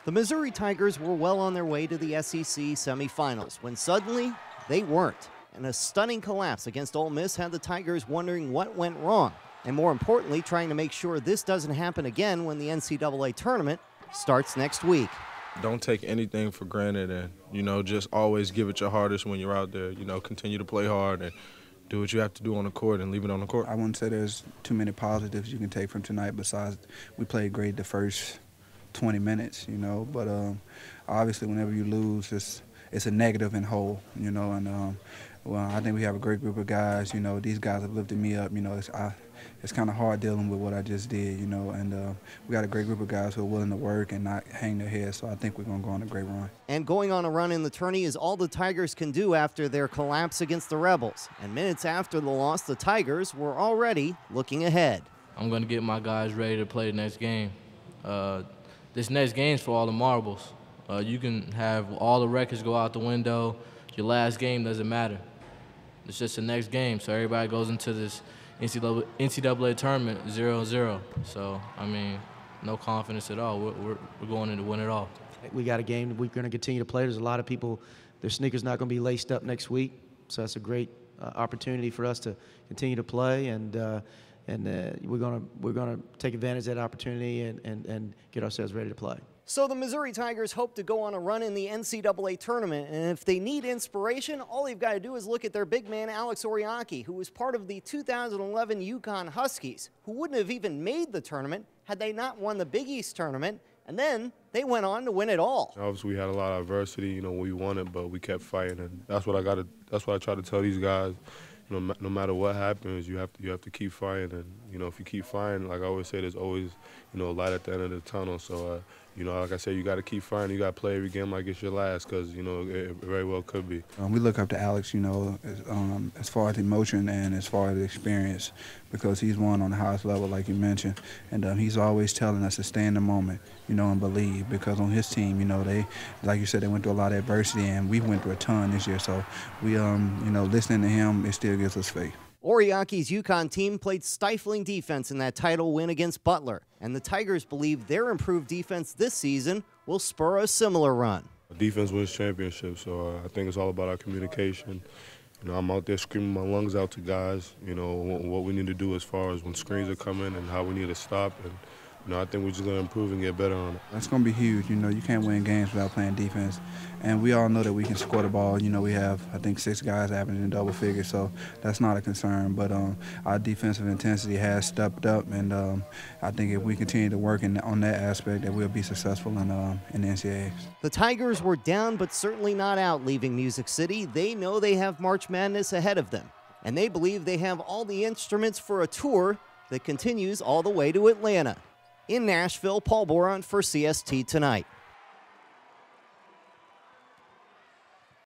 The Missouri Tigers were well on their way to the SEC semifinals when suddenly they weren't. And a stunning collapse against Ole Miss had the Tigers wondering what went wrong, and more importantly, trying to make sure this doesn't happen again when the NCAA tournament starts next week. Don't take anything for granted and, just always give it your hardest when you're out there. Continue to play hard and do what you have to do on the court and leave it on the court. I wouldn't say there's too many positives you can take from tonight besides we played great the first 20 minutes, but obviously whenever you lose, it's a negative and whole, and well, I think we have a great group of guys. These guys have lifted me up. It's kind of hard dealing with what I just did, and we got a great group of guys who are willing to work and not hang their heads, so I think we're going to go on a great run. And going on a run in the tourney is all the Tigers can do after their collapse against the Rebels. And minutes after the loss, the Tigers were already looking ahead. I'm going to get my guys ready to play the next game. This next game's for all the marbles. You can have all the records go out the window. Your last game doesn't matter. It's just the next game, so everybody goes into this NCAA tournament 0-0. So, no confidence at all. We're going in to win it all. We got a game that we're going to continue to play. There's a lot of people, their sneakers not going to be laced up next week, so that's a great opportunity for us to continue to play, and we're going to take advantage of that opportunity and get ourselves ready to play. So the Missouri Tigers hope to go on a run in the NCAA tournament, and if they need inspiration, all they've got to do is look at their big man, Alex Oriaki, who was part of the 2011 UConn Huskies, who wouldn't have even made the tournament had they not won the Big East tournament, and then they went on to win it all. Obviously, we had a lot of adversity, we won it, but we kept fighting, and that's what I try to tell these guys. No matter what happens, you have to keep fighting, and if you keep fighting, like I always say, there's always a light at the end of the tunnel. So like I said, you got to keep fighting. You got to play every game like it's your last, because it very well could be. We look up to Alex, as far as emotion and as far as experience, because he's won on the highest level, like you mentioned, and he's always telling us to stay in the moment, and believe, because on his team, they, like you said, they went through a lot of adversity, and we went through a ton this year. So we, listening to him, it still gives us faith. Oriaki's UConn team played stifling defense in that title win against Butler, and the Tigers believe their improved defense this season will spur a similar run. Defense wins championships, so I think it's all about our communication. I'm out there screaming my lungs out to guys, what we need to do as far as when screens are coming and how we need to stop. And I think we're just going to improve and get better on it. That's going to be huge. You can't win games without playing defense. And we all know that we can score the ball. We have, I think, 6 guys averaging double figures, so that's not a concern. But our defensive intensity has stepped up, and I think if we continue to work on that aspect, that we'll be successful in the NCAA. The Tigers were down but certainly not out leaving Music City. They know they have March Madness ahead of them, and they believe they have all the instruments for a tour that continues all the way to Atlanta. In Nashville, Paul Boron for CST Tonight.